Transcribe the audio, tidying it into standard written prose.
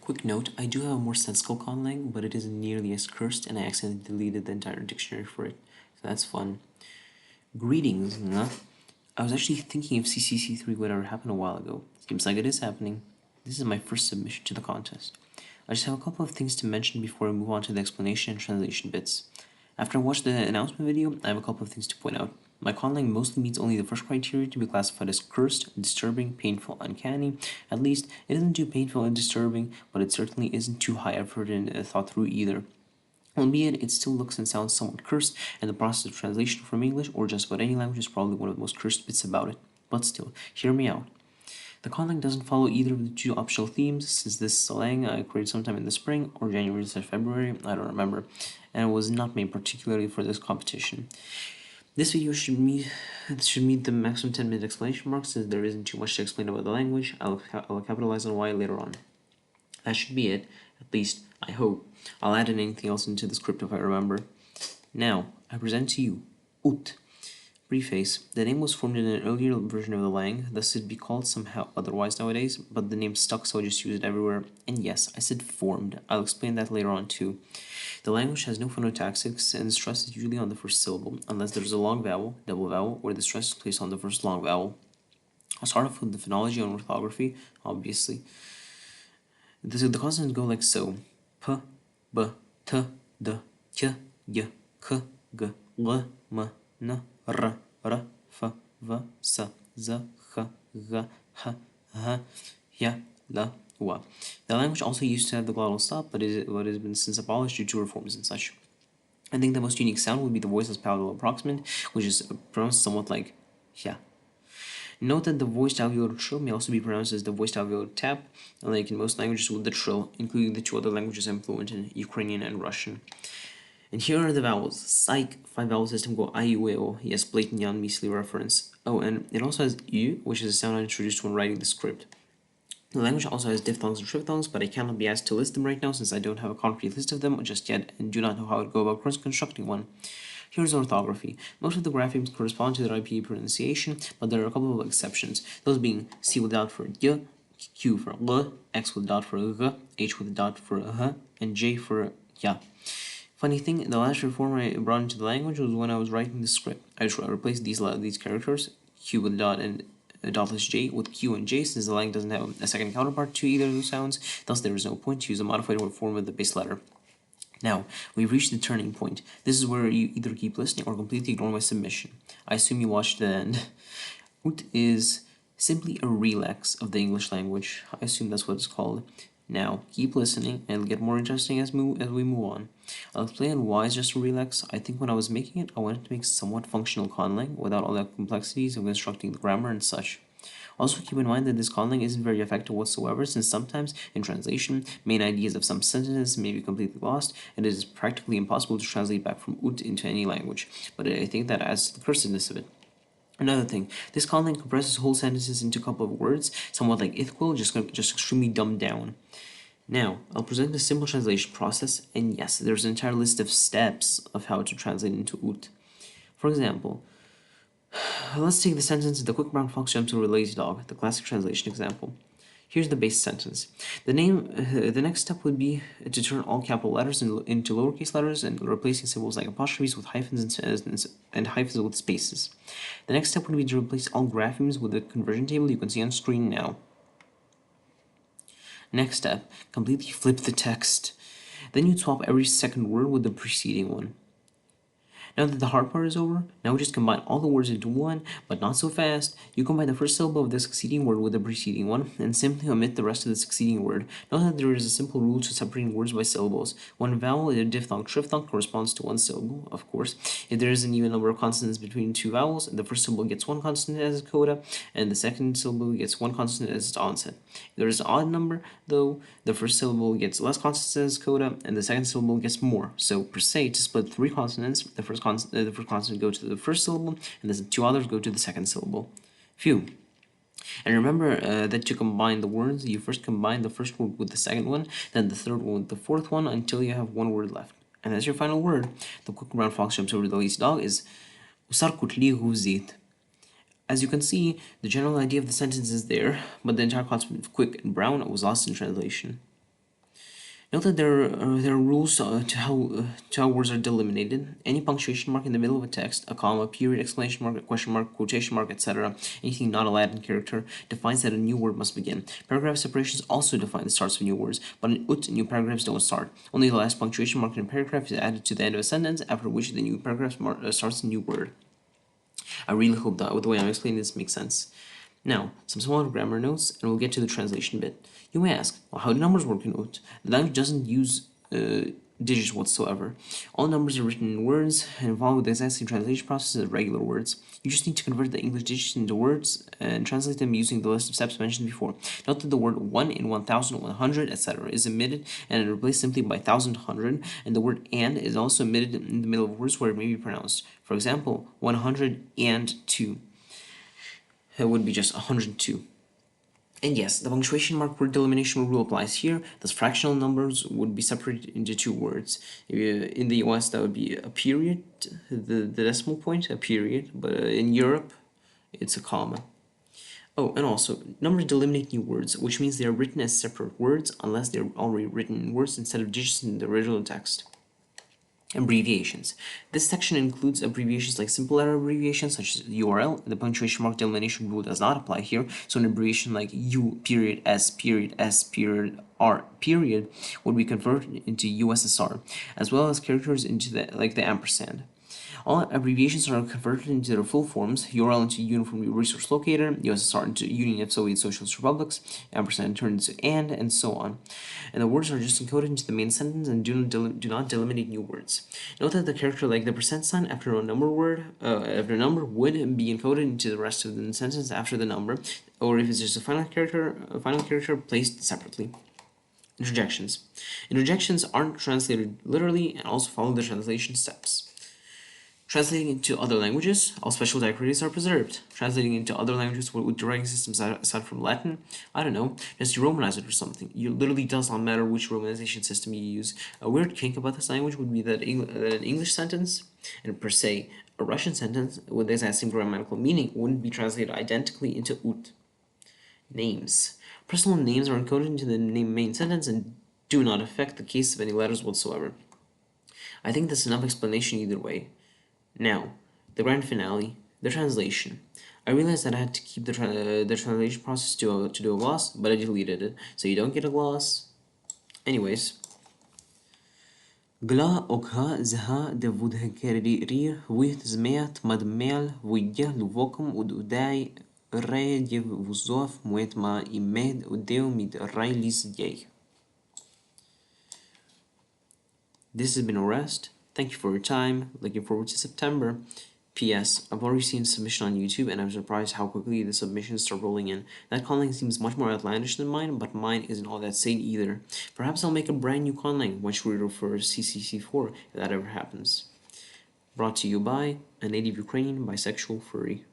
Quick note, I do have a more sensical Conlang, but it isn't nearly as cursed, and I accidentally deleted the entire dictionary for it, so that's fun. Greetings, nah? I was actually thinking if CCC3 would ever happen a while ago. Seems like it is happening. This is my first submission to the contest. I just have a couple of things to mention before I move on to the explanation and translation bits. After I watched the announcement video, I have a couple of things to point out. My Conlang mostly meets only the first criteria to be classified as cursed, disturbing, painful, uncanny. At least, it isn't too painful and disturbing, but it certainly isn't too high effort and thought through either. Albeit, it still looks and sounds somewhat cursed, and the process of translation from English or just about any language is probably one of the most cursed bits about it. But still, hear me out. The Conlang doesn't follow either of the two optional themes, since this slang I created sometime in the spring or January/February, I don't remember, and it was not made particularly for this competition. This video should meet the maximum 10-minute exclamation mark, since there isn't too much to explain about the language. I'll capitalize on why later on. That should be it, at least, I hope. I'll add in anything else into the script if I remember. Now, I present to you Ut. Preface. The name was formed in an earlier version of the lang, thus it'd be called somehow otherwise nowadays, but the name stuck, so I just use it everywhere. And yes, I said formed. I'll explain that later on too. The language has no phonotaxics, and stress is usually on the first syllable, unless there's a long vowel, double vowel, where the stress is placed on the first long vowel. I'll start off with the phonology and orthography, obviously. The consonants go like so: p, b, t, d, k, y, k, g, l, m, n, r, f, v, s, z, h, g, h, h, y, l, w. The language also used to have the glottal stop, but it has been since abolished due to reforms and such. I think the most unique sound would be the voiceless palatal approximant, which is pronounced somewhat like yeah. Note that the voiced alveolar trill may also be pronounced as the voiced alveolar tap, like in most languages with the trill, including the two other languages I'm fluent in, Ukrainian and Russian. And here are the vowels. Psych, 5-vowel system go I, U, A, O. Yes, blatant Jan Measley reference. Oh, and it also has U, which is a sound I introduced when writing the script. The language also has diphthongs and triphthongs, but I cannot be asked to list them right now since I don't have a concrete list of them just yet and do not know how to go about constructing one. Here's orthography. Most of the graphemes correspond to the IPA pronunciation, but there are a couple of exceptions, those being C with a dot for y, Q for l, X with a dot for g, H with a dot for h, and J for ya. Funny thing, the last reform I brought into the language was when I was writing the script. I just replaced these characters, Q with a dot and a dotless J, with Q and J, since the lang doesn't have a second counterpart to either of those sounds, thus there is no point to use a modified form of the base letter. Now, we've reached the turning point. This is where you either keep listening or completely ignore my submission. I assume you watched the end. Ut is simply a relax of the English language. I assume that's what it's called. Now, keep listening, and it'll get more interesting as we move on. I'll explain why it's just a relax. I think when I was making it, I wanted to make somewhat functional Conlang without all the complexities of constructing the grammar and such. Also keep in mind that this Conlang isn't very effective whatsoever, since sometimes, in translation, main ideas of some sentences may be completely lost, and it is practically impossible to translate back from Ut into any language, but I think that adds to the cursiveness of it. Another thing, this Conlang compresses whole sentences into a couple of words, somewhat like Ithquil, just extremely dumbed down. Now, I'll present the simple translation process, and yes, there's an entire list of steps of how to translate into Ut. For example, let's take the sentence, the quick brown fox jumps over a lazy dog, the classic translation example. Here's the base sentence. The next step would be to turn all capital letters into lowercase letters and replacing symbols like apostrophes with hyphens and hyphens with spaces. The next step would be to replace all graphemes with the conversion table you can see on screen now. Next step, completely flip the text. Then you'd swap every second word with the preceding one. Now that the hard part is over, now we just combine all the words into one, but not so fast. You combine the first syllable of the succeeding word with the preceding one, and simply omit the rest of the succeeding word. Note that there is a simple rule to separating words by syllables. One vowel in a diphthong triphthong corresponds to one syllable, of course. If there is an even number of consonants between two vowels, the first syllable gets one consonant as its coda, and the second syllable gets one consonant as its onset. If there is an odd number, though, the first syllable gets less consonants as its coda, and the second syllable gets more. So, per se, to split three consonants, the first consonant go to the first syllable, and the two others go to the second syllable. Phew. And remember that to combine the words, you first combine the first word with the second one, then the third one with the fourth one, until you have one word left. And as your final word, the quick brown fox jumps over the lazy dog is As you can see, the general idea of the sentence is there, but the entire concept of quick and brown was lost in translation. Note that there are rules to how words are delimited. Any punctuation mark in the middle of a text, a comma, period, exclamation mark, question mark, quotation mark, etc., anything not a Latin character, defines that a new word must begin. Paragraph separations also define the starts of new words, but in ut, new paragraphs don't start. Only the last punctuation mark in a paragraph is added to the end of a sentence, after which the new paragraph starts a new word. I really hope that with the way I'm explaining this makes sense. Now, some small grammar notes, and we'll get to the translation bit. You may ask, well, how do numbers work in Ut? The language doesn't use digits whatsoever. All numbers are written in words and involved the exact same translation process as regular words. You just need to convert the English digits into words and translate them using the list of steps mentioned before. Note that the word 1 in 1000, 100, etc. is omitted and replaced simply by 1000, 100, and the word and is also omitted in the middle of words where it may be pronounced. For example, 102. It would be just 102. And yes, the punctuation mark word delimitation rule applies here. Thus, fractional numbers would be separated into two words. In the US, that would be a period, the decimal point, a period, but in Europe, it's a comma. Oh, and also, numbers delimitate new words, which means they are written as separate words unless they're already written in words instead of digits in the original text. Abbreviations. This section includes abbreviations like simple letter abbreviations such as URL. The punctuation mark delimitation rule does not apply here, so an abbreviation like U period S period S period R period would be converted into USSR, as well as characters into the ampersand. All abbreviations are converted into their full forms: URL into Uniform Resource Locator, USSR into Union of Soviet Socialist Republics, ampersand turned into and so on. And the words are just encoded into the main sentence and do not delimitate new words. Note that the character like the percent sign after a number would be encoded into the rest of the sentence after the number, or if it's just a final character placed separately. Interjections. Interjections aren't translated literally and also follow the translation steps. Translating into other languages, all special diacritics are preserved. Translating into other languages with writing systems aside from Latin, I don't know, just you romanize it or something. It literally does not matter which romanization system you use. A weird kink about this language would be that an English sentence, and per se, a Russian sentence with the exact same grammatical meaning wouldn't be translated identically into ut. Names. Personal names are encoded into the main sentence and do not affect the case of any letters whatsoever. I think that's enough explanation either way. Now, the grand finale, the translation. I realized that I had to keep the translation process to do a gloss, but I deleted it, so you don't get a gloss. Anyways. Gla ogha zha de vudhekeri wit zmeat madmel vujja luvokum udai rejev vuzov muet ma imed udeo mid railis yeh. This has been a rest. Thank you for your time. Looking forward to September. P.S. I've already seen submission on YouTube and I'm surprised how quickly the submissions start rolling in. That Conlang seems much more outlandish than mine, but mine isn't all that sane either. Perhaps I'll make a brand new Conlang, which we refer as CCC4, if that ever happens. Brought to you by a native Ukrainian bisexual furry.